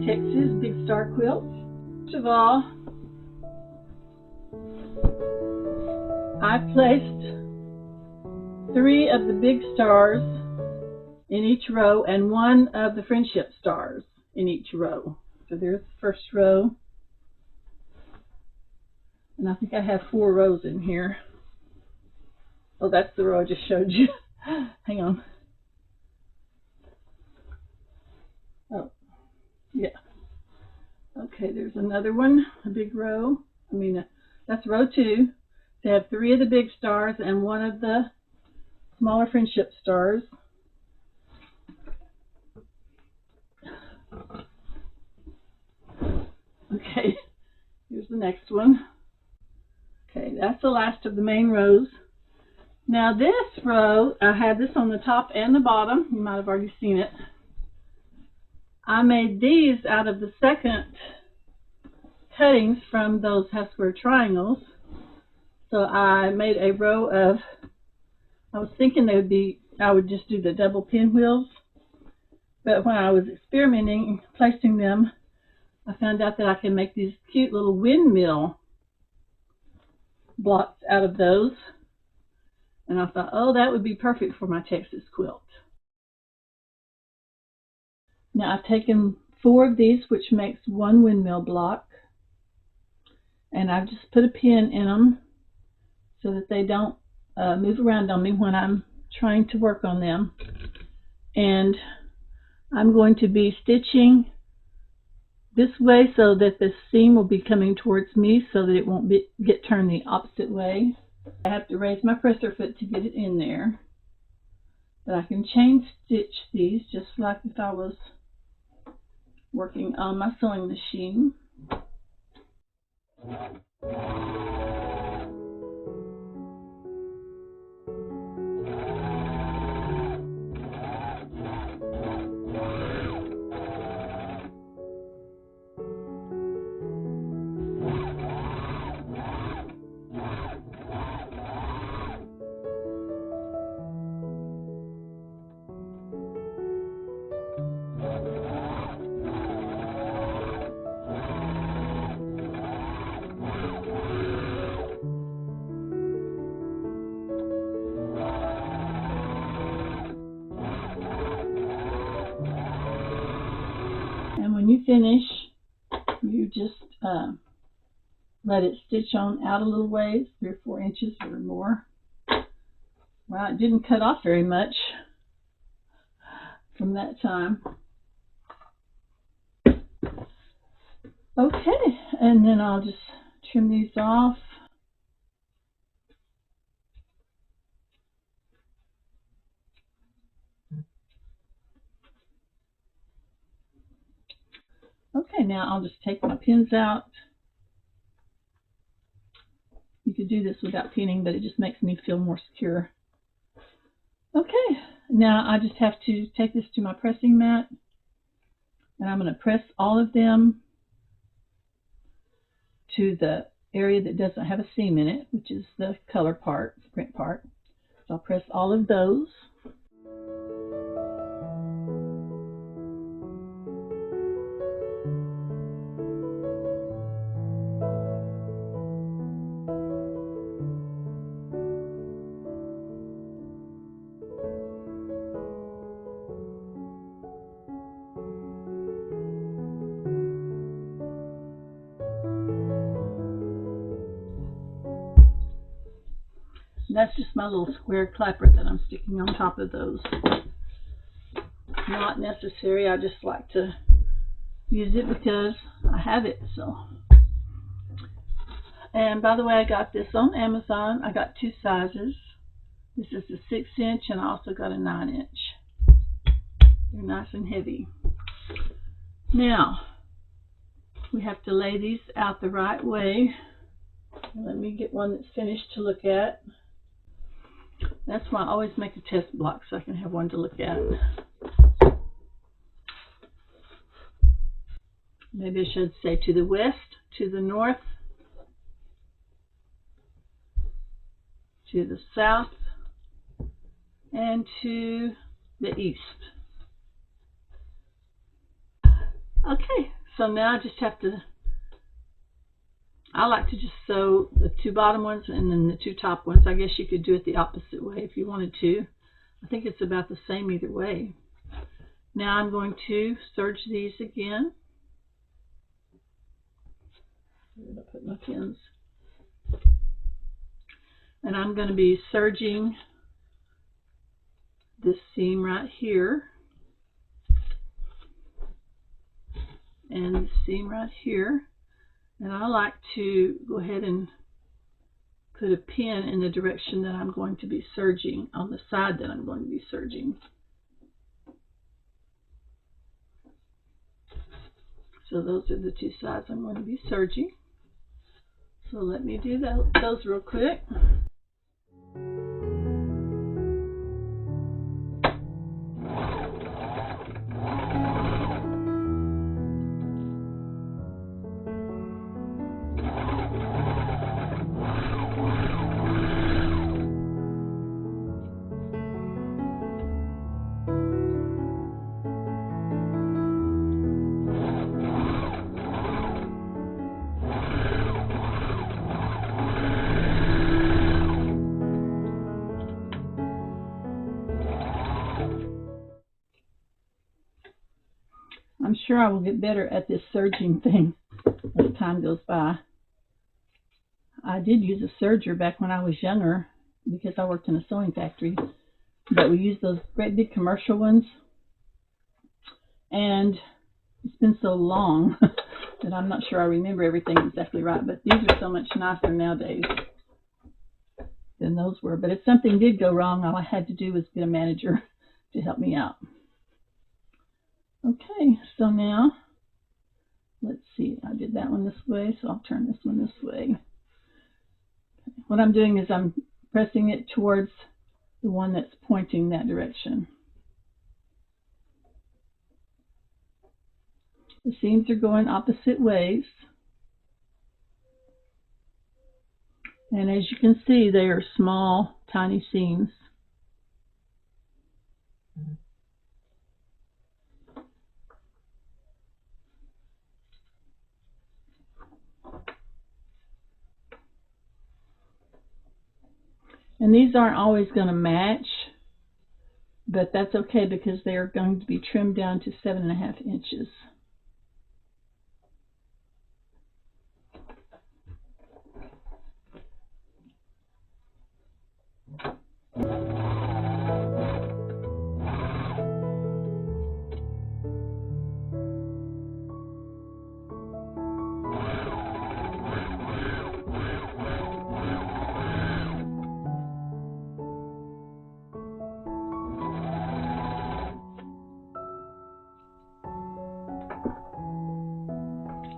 Texas Big Star Quilts. First of all, I placed 3 of the big stars in each row and 1 of the friendship stars in each row. So there's the first row. And I think I have 4 rows in here. Oh, that's the row I just showed you. Hang on. Oh, yeah. Okay, there's another one, a big row. That's row 2. They have 3 of the big stars and 1 of the smaller friendship stars. Okay, here's the next one. Okay, that's the last of the main rows. Now this row, I had this on the top and the bottom. You might have already seen it. I made these out of the second cuttings from those half square triangles. So I made a row of, I was thinking I would just do the double pinwheels. But when I was experimenting and placing them, I found out that I can make these cute little windmill blocks out of those. And I thought, oh, that would be perfect for my Texas quilt. Now I've taken 4 of these, which makes 1 windmill block. And I've just put a pin in them so that they don't move around on me when I'm trying to work on them. And I'm going to be stitching this way so that the seam will be coming towards me so that it won't get turned the opposite way. I have to raise my presser foot to get it in there. But I can chain stitch these just like if I was working on my sewing machine. And when you finish, you just let it stitch on out a little ways, 3 or 4 inches or more. Well, it didn't cut off very much from that time. Okay, and then I'll just trim these off. Okay, now I'll just take my pins out. You could do this without pinning, but it just makes me feel more secure. Okay, now I just have to take this to my pressing mat, and I'm going to press all of them to the area that doesn't have a seam in it, which is the color part, the print part. So I'll press all of those. That's just my little square clapper that I'm sticking on top of those. Not necessary, I just like to use it because I have it. So. And by the way, I got this on Amazon. I got 2 sizes. This is a 6-inch and I also got a 9-inch. They're nice and heavy. Now, we have to lay these out the right way. Let me get one that's finished to look at. That's why I always make a test block so I can have one to look at. Maybe I should say to the west, to the north, to the south, and to the east. Okay, so now I just have to, I like to just sew the two bottom ones and then the two top ones. I guess you could do it the opposite way if you wanted to. I think it's about the same either way. Now I'm going to serge these again. Where did I put my pins? And I'm going to be serging this seam right here and the seam right here. And I like to go ahead and put a pin in the direction that I'm going to be serging, on the side that I'm going to be serging. So those are the two sides I'm going to be serging. So let me do those real quick. I'm sure I will get better at this serging thing as time goes by. I did use a serger back when I was younger because I worked in a sewing factory, but we used those great big commercial ones, and it's been so long that I'm not sure I remember everything exactly right, but these are so much nicer nowadays than those were. But if something did go wrong, all I had to do was get a manager to help me out. Okay, so now, let's see, I did that one this way, so I'll turn this one this way. What I'm doing is I'm pressing it towards the one that's pointing that direction. The seams are going opposite ways. And as you can see, they are small, tiny seams. And these aren't always going to match, but that's okay because they are going to be trimmed down to 7.5 inches.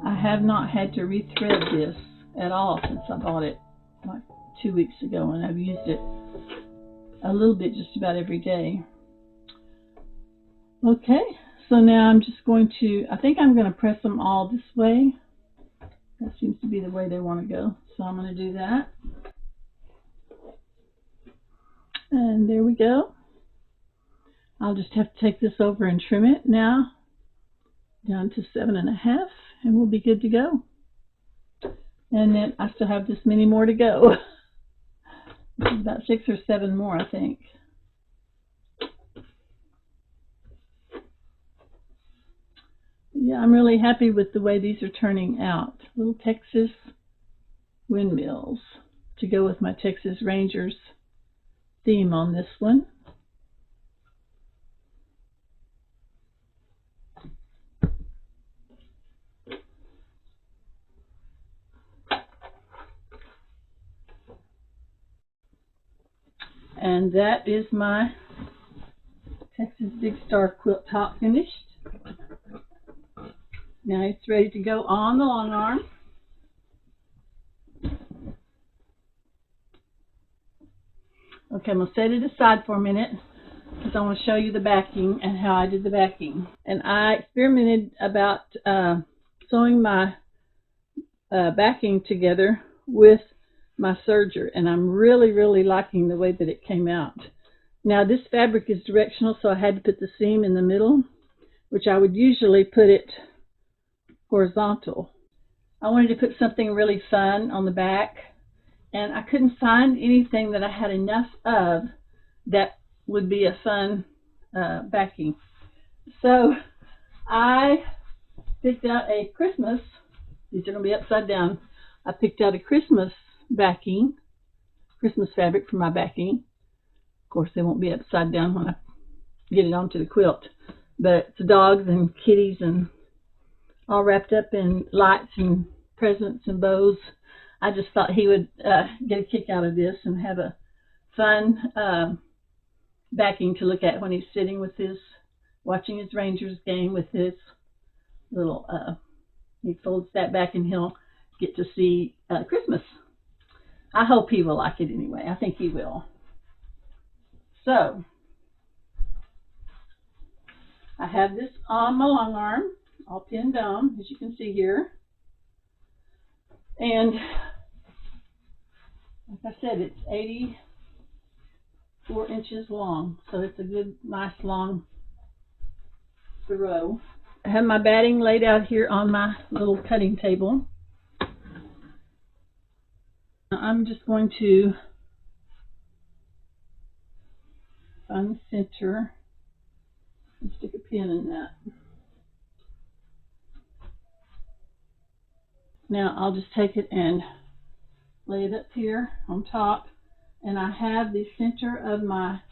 I have not had to rethread this at all since I bought it like 2 weeks ago, and I've used it a little bit just about every day. Okay, so now I'm just going to, I think I'm going to press them all this way. That seems to be the way they want to go, so I'm going to do that. And there we go. I'll just have to take this over and trim it now down to 7.5, and we'll be good to go. And then I still have this many more to go. About 6 or 7 more, I think. Yeah, I'm really happy with the way these are turning out. Little Texas windmills to go with my Texas Rangers theme on this one. And that is my Texas Big Star quilt top finished. Now it's ready to go on the long arm. Okay, I'm going to set it aside for a minute because I want to show you the backing and how I did the backing. And I experimented about sewing my backing together with my serger, and I'm really liking the way that it came out. Now this fabric is directional, so I had to put the seam in the middle, which I would usually put it horizontal. I wanted to put something really fun on the back, and I couldn't find anything that I had enough of that would be a fun backing. So I picked out a Christmas, these are going to be upside down, I picked out a Christmas backing, Christmas fabric for my backing. Of course they won't be upside down when I get it onto the quilt, but it's dogs and kitties and all wrapped up in lights and presents and bows. I just thought he would get a kick out of this and have a fun backing to look at when he's sitting with his, watching his Rangers game with his little, he folds that back and he'll get to see Christmas. I hope he will like it anyway. I think he will. So, I have this on my long arm, all pinned down, as you can see here. And, like I said, it's 84 inches long, so it's a good, nice, long row. I have my batting laid out here on my little cutting table. I'm just going to find the center and stick a pin in that. Now I'll just take it and lay it up here on top, and I have the center of my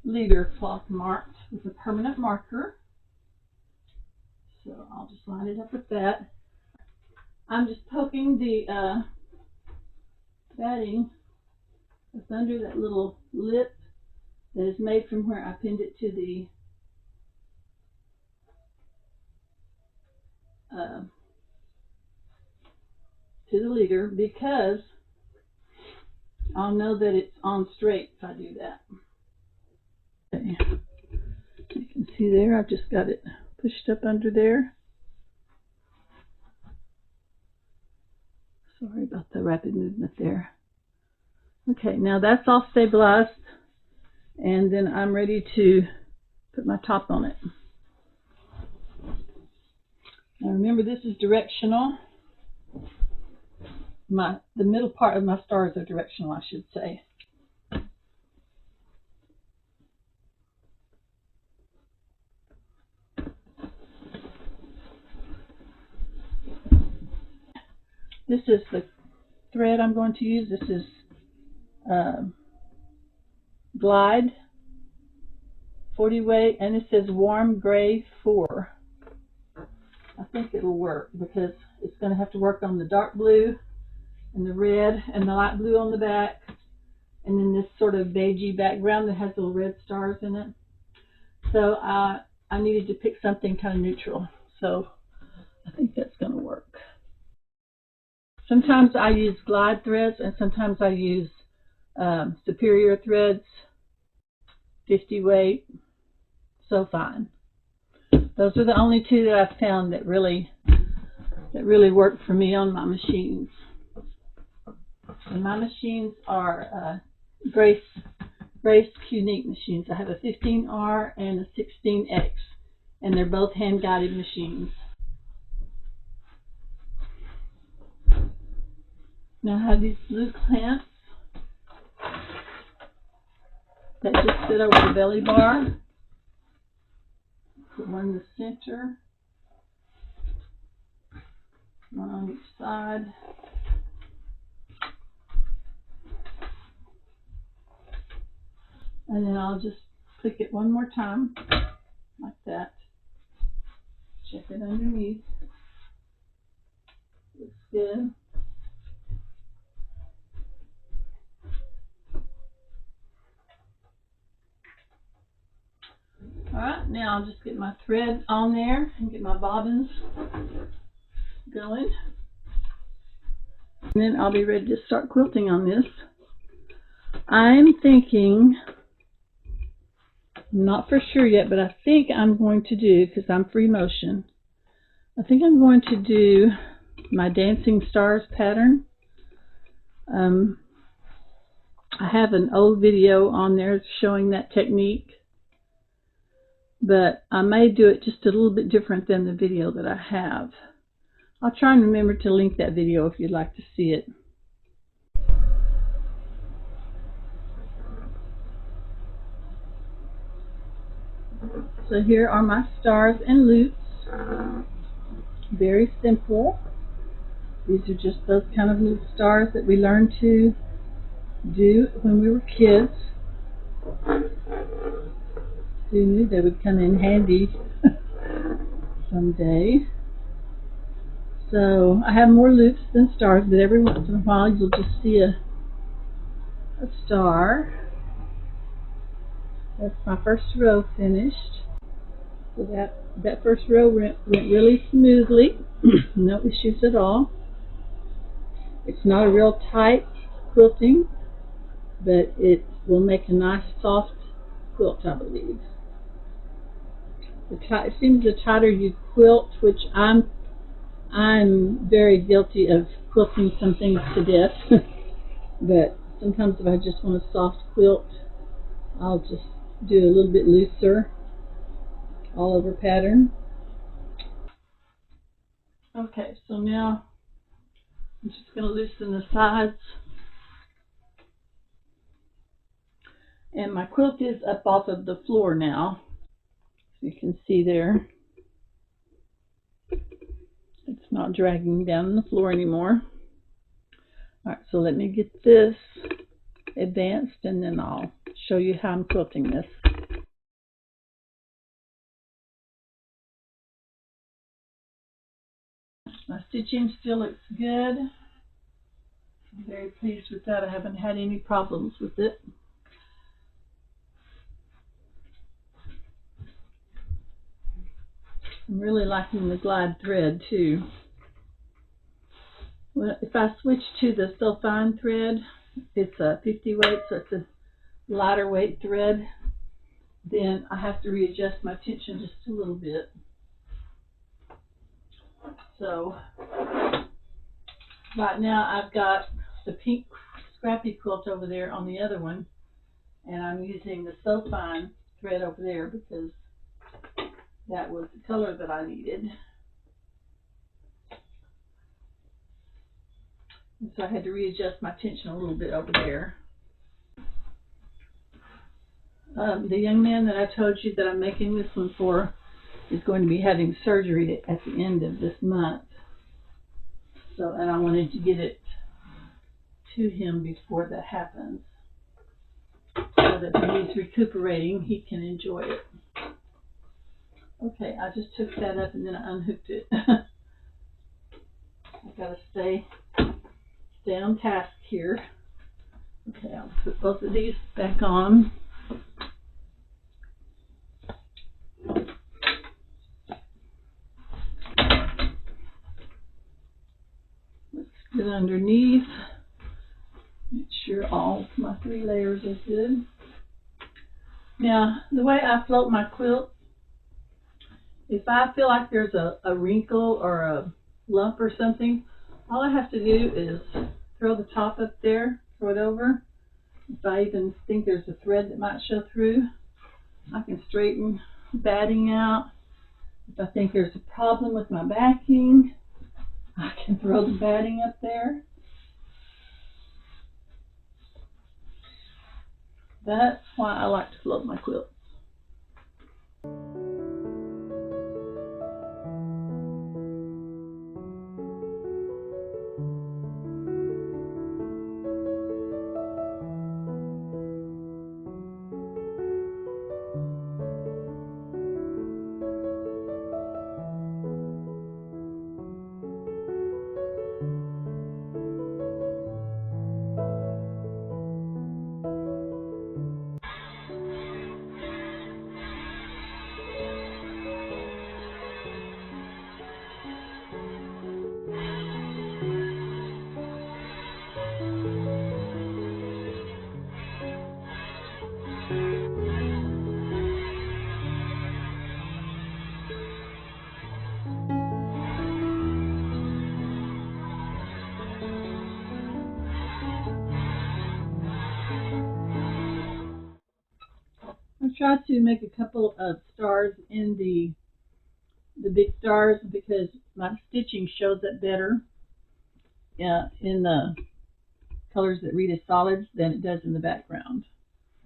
leader cloth marked with a permanent marker. So I'll just line it up with that. I'm just poking the batting that's under that little lip that is made from where I pinned it to the leader, because I'll know that it's on straight if I do that. Okay. You can see there, I've just got it pushed up under there. Sorry about the rapid movement there. Okay, now that's all stabilized, and then I'm ready to put my top on it. Now remember, this is directional. The middle part of my stars are directional, I should say. This is the thread I'm going to use. This is Glide 40 weight, and it says Warm Gray 4. I think it'll work because it's going to have to work on the dark blue and the red and the light blue on the back, and then this sort of beigey background that has little red stars in it. So I needed to pick something kind of neutral, so I think that's going to work. Sometimes I use Glide threads, and sometimes I use Superior threads, 50 weight, so fine. Those are the only two that I've found that really work for me on my machines. And my machines are Grace Unique machines. I have a 15R and a 16X, and they're both hand-guided machines. Now I have these blue clamps that just fit over the belly bar. Put one in the center, one on each side. And then I'll just click it one more time, like that. Check it underneath. Looks good. Alright, now I'll just get my thread on there and get my bobbins going. And then I'll be ready to start quilting on this. I'm thinking, I'm not for sure yet, but I think I'm going to do, because I'm free motion, I think I'm going to do my Dancing Stars pattern. I have an old video on there showing that technique, but I may do it just a little bit different than the video that I have. I'll try and remember to link that video if you'd like to see it. So here are my stars and loops. Very simple. These are just those kind of little stars that we learned to do when we were kids. Who knew they would come in handy someday. So I have more loops than stars, but every once in a while you'll just see a star. That's my first row finished. So that first row went really smoothly. No issues at all. It's not a real tight quilting, but it will make a nice soft quilt, I believe. It seems the tighter you quilt, which I'm very guilty of quilting some things to death. But sometimes if I just want a soft quilt, I'll just do a little bit looser all over pattern. Okay, so now I'm just going to loosen the sides. And my quilt is up off of the floor now. You can see there. It's not dragging down the floor anymore. Alright, so let me get this advanced and then I'll show you how I'm quilting this. My stitching still looks good. I'm very pleased with that. I haven't had any problems with it. I'm really liking the glide thread too. Well, if I switch to the so fine thread, it's a 50 weight, so it's a lighter weight thread, then I have to readjust my tension just a little bit. So right now I've got the pink scrappy quilt over there on the other one, and I'm using the so fine thread over there because that was the color that I needed. And so I had to readjust my tension a little bit over there. The young man that I told you that I'm making this one for is going to be having surgery at the end of this month. So, and I wanted to get it to him before that happens, so that when he's recuperating, he can enjoy it. Okay, I just took that up and then I unhooked it. I gotta stay on task here. Okay, I'll put both of these back on. Let's get underneath. Make sure all my 3 layers are good. Now, the way I float my quilt, if I feel like there's a wrinkle or a lump or something, all I have to do is throw the top up there, throw it over. If I even think there's a thread that might show through, I can straighten batting out. If I think there's a problem with my backing, I can throw the batting up there. That's why I like to float my quilt. to try to make a couple of stars in the big stars because my stitching shows up better in the colors that read as solids than it does in the background.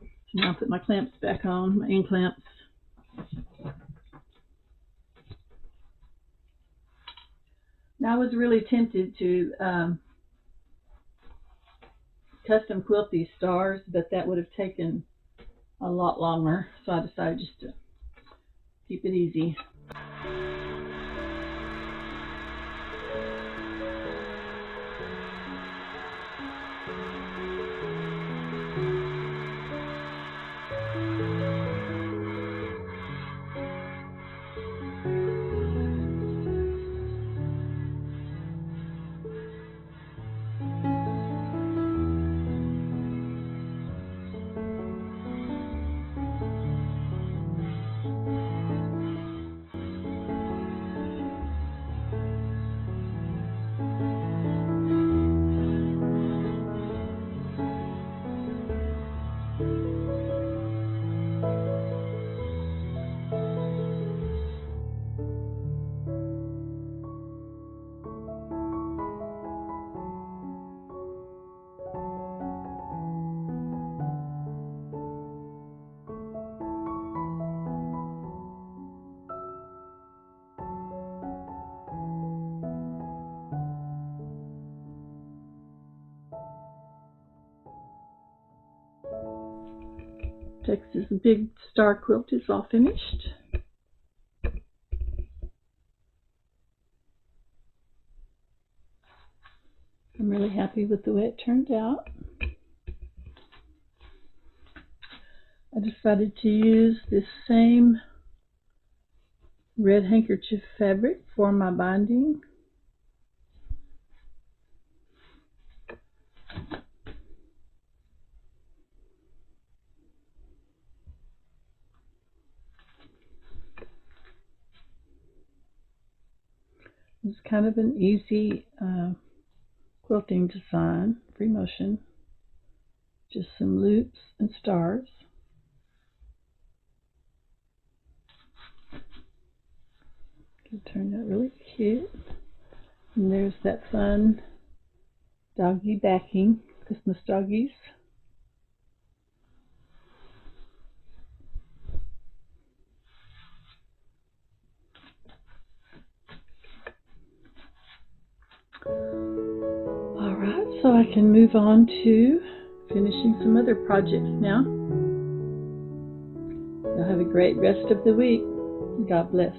So now I'll put my clamps back on, my end clamps. Now I was really tempted to custom quilt these stars, but that would have taken a lot longer, so I decided just to keep it easy. Texas Big Star quilt is all finished. I'm really happy with the way it turned out. I decided to use this same red handkerchief fabric for my binding. It's kind of an easy quilting design, free motion, just some loops and stars. It turned out really cute. And there's that fun doggy backing, Christmas doggies. Alright, so I can move on to finishing some other projects now. Y'all have a great rest of the week. God bless.